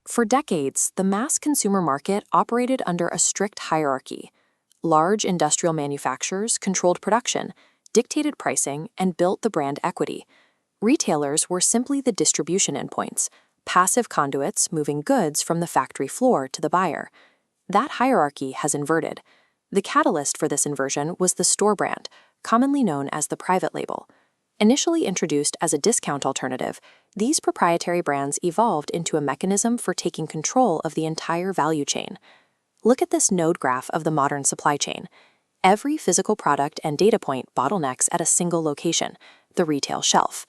For decades, the mass consumer market operated under a strict hierarchy. Large industrial manufacturers controlled production, dictated pricing, and built the brand equity. Retailers were simply the distribution endpoints, passive conduits moving goods from the factory floor to the buyer. That hierarchy has inverted. The catalyst for this inversion was the store brand, commonly known as the private label. Initially introduced as a discount alternative, these proprietary brands evolved into a mechanism for taking control of the entire value chain. Look at this node graph of the modern supply chain. Every physical product and data point bottlenecks at a single location, the retail shelf.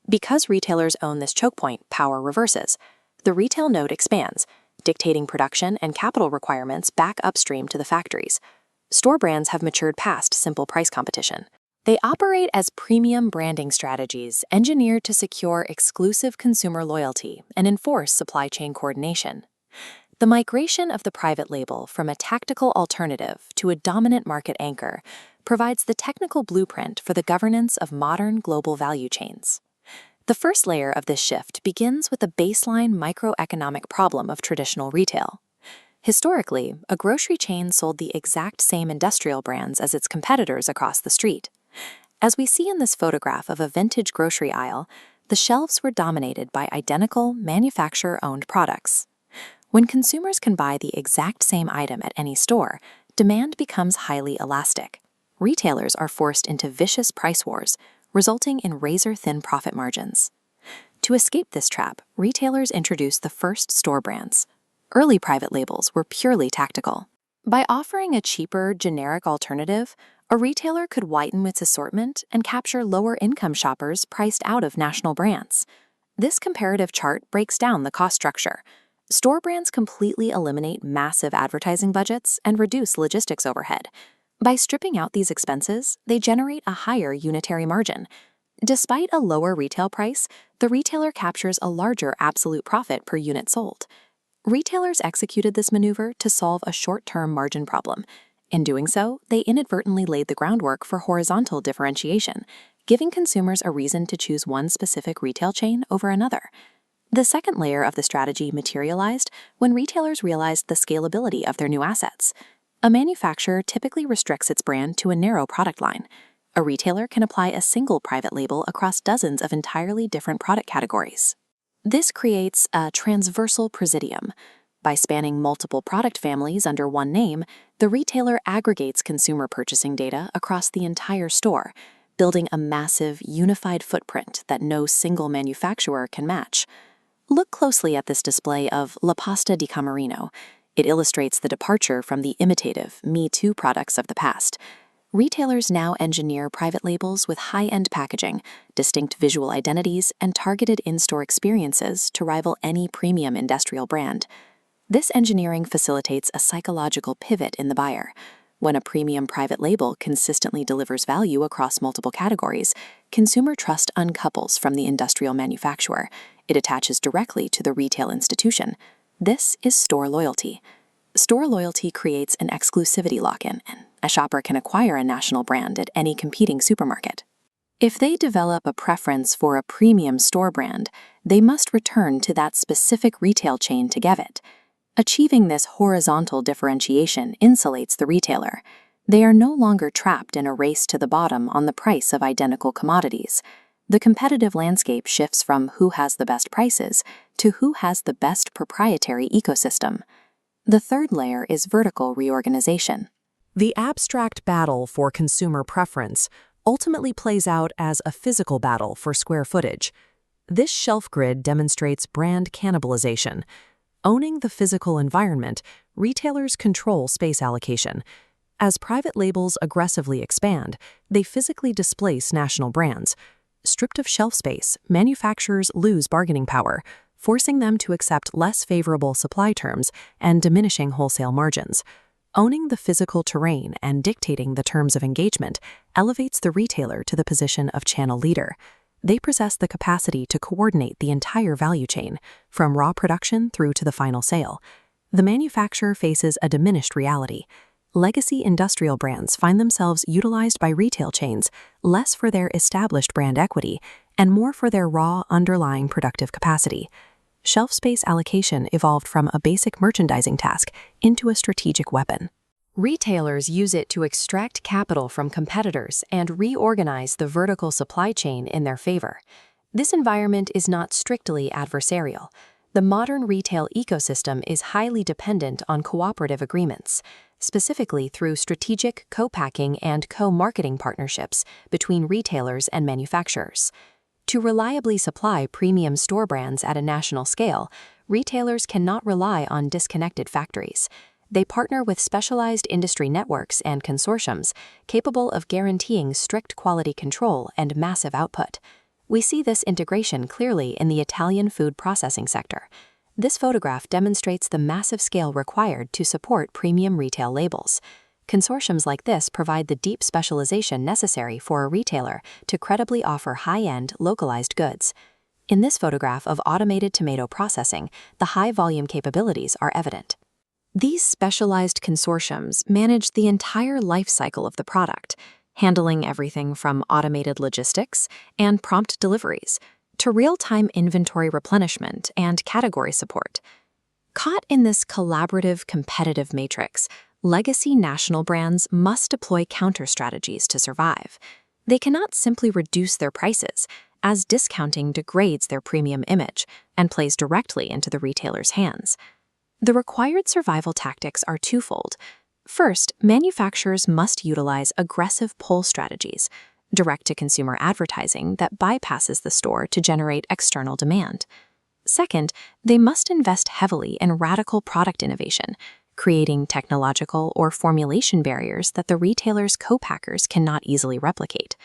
Because retailers own this choke point, power reverses. The retail node expands, dictating production and capital requirements back upstream to the factories. Store brands have matured past simple price competition. They operate as premium branding strategies engineered to secure exclusive consumer loyalty and enforce supply chain coordination. The migration of the private label from a tactical alternative to a dominant market anchor provides the technical blueprint for the governance of modern global value chains. The first layer of this shift begins with the baseline microeconomic problem of traditional retail. Historically, a grocery chain sold the exact same industrial brands as its competitors across the street. As we see in this photograph of a vintage grocery aisle, the shelves were dominated by identical, manufacturer-owned products. When consumers can buy the exact same item at any store, demand becomes highly elastic. Retailers are forced into vicious price wars, resulting in razor-thin profit margins. To escape this trap, retailers introduced the first store brands. Early private labels were purely tactical. By offering a cheaper, generic alternative, a retailer could widen its assortment and capture lower-income shoppers priced out of national brands. This comparative chart breaks down the cost structure. Store brands completely eliminate massive advertising budgets and reduce logistics overhead. By stripping out these expenses, they generate a higher unitary margin. Despite a lower retail price, the retailer captures a larger absolute profit per unit sold. Retailers executed this maneuver to solve a short-term margin problem. In doing so, they inadvertently laid the groundwork for horizontal differentiation, giving consumers a reason to choose one specific retail chain over another. The second layer of the strategy materialized when retailers realized the scalability of their new assets. A manufacturer typically restricts its brand to a narrow product line. A retailer can apply a single private label across dozens of entirely different product categories. This creates a transversal presidium. By spanning multiple product families under one name, the retailer aggregates consumer purchasing data across the entire store, building a massive, unified footprint that no single manufacturer can match. Look closely at this display of La Pasta di Camerino. It illustrates the departure from the imitative, Me Too products of the past. Retailers now engineer private labels with high-end packaging, distinct visual identities, and targeted in-store experiences to rival any premium industrial brand. This engineering facilitates a psychological pivot in the buyer. When a premium private label consistently delivers value across multiple categories, consumer trust uncouples from the industrial manufacturer. It attaches directly to the retail institution. This is store loyalty. Store loyalty creates an exclusivity lock-in, and a shopper can acquire a national brand at any competing supermarket. If they develop a preference for a premium store brand, they must return to that specific retail chain to get it. Achieving this horizontal differentiation insulates the retailer. They are no longer trapped in a race to the bottom on the price of identical commodities. The competitive landscape shifts from who has the best prices to who has the best proprietary ecosystem. The third layer is vertical reorganization. The abstract battle for consumer preference ultimately plays out as a physical battle for square footage. This shelf grid demonstrates brand cannibalization. Owning the physical environment, retailers control space allocation. As private labels aggressively expand, they physically displace national brands. Stripped of shelf space, manufacturers lose bargaining power, forcing them to accept less favorable supply terms and diminishing wholesale margins. Owning the physical terrain and dictating the terms of engagement elevates the retailer to the position of channel leader. They possess the capacity to coordinate the entire value chain, from raw production through to the final sale. The manufacturer faces a diminished reality. Legacy industrial brands find themselves utilized by retail chains less for their established brand equity and more for their raw underlying productive capacity. shelf space allocation evolved from a basic merchandising task into a strategic weapon. Retailers use it to extract capital from competitors and reorganize the vertical supply chain in their favor. This environment is not strictly adversarial. The modern retail ecosystem is highly dependent on cooperative agreements, specifically through strategic co-packing and co-marketing partnerships between retailers and manufacturers. To reliably supply premium store brands at a national scale, retailers cannot rely on disconnected factories. They partner with specialized industry networks and consortiums capable of guaranteeing strict quality control and massive output. We see this integration clearly in the Italian food processing sector. This photograph demonstrates the massive scale required to support premium retail labels. Consortiums like this provide the deep specialization necessary for a retailer to credibly offer high-end, localized goods. In this photograph of automated tomato processing, the high-volume capabilities are evident. These specialized consortiums manage the entire life cycle of the product, handling everything from automated logistics and prompt deliveries to real-time inventory replenishment and category support. Caught in this collaborative, competitive matrix, legacy national brands must deploy counter-strategies to survive. They cannot simply reduce their prices, as discounting degrades their premium image and plays directly into the retailer's hands. The required survival tactics are twofold. First, manufacturers must utilize aggressive pull strategies, direct-to-consumer advertising that bypasses the store to generate external demand. Second, they must invest heavily in radical product innovation, creating technological or formulation barriers that the retailer's co-packers cannot easily replicate.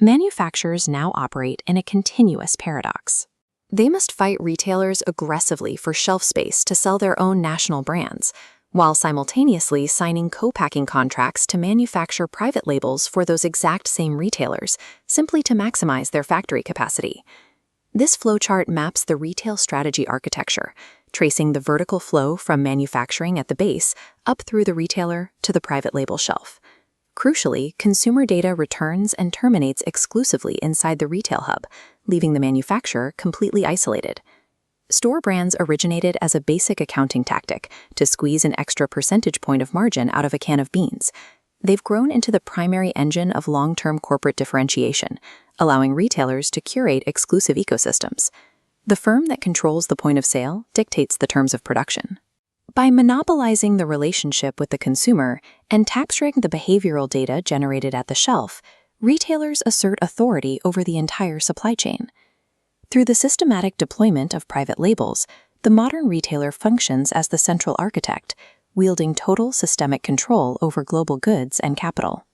Manufacturers now operate in a continuous paradox. They must fight retailers aggressively for shelf space to sell their own national brands, while simultaneously signing co-packing contracts to manufacture private labels for those exact same retailers, simply to maximize their factory capacity. This flowchart maps the retail strategy architecture, tracing the vertical flow from manufacturing at the base up through the retailer to the private label shelf. Crucially, consumer data returns and terminates exclusively inside the retail hub, leaving the manufacturer completely isolated. Store brands originated as a basic accounting tactic to squeeze an extra percentage point of margin out of a can of beans. They've grown into the primary engine of long-term corporate differentiation, allowing retailers to curate exclusive ecosystems. The firm that controls the point of sale dictates the terms of production. By monopolizing the relationship with the consumer and capturing the behavioral data generated at the shelf, retailers assert authority over the entire supply chain. Through the systematic deployment of private labels, the modern retailer functions as the central architect, wielding total systemic control over global goods and capital.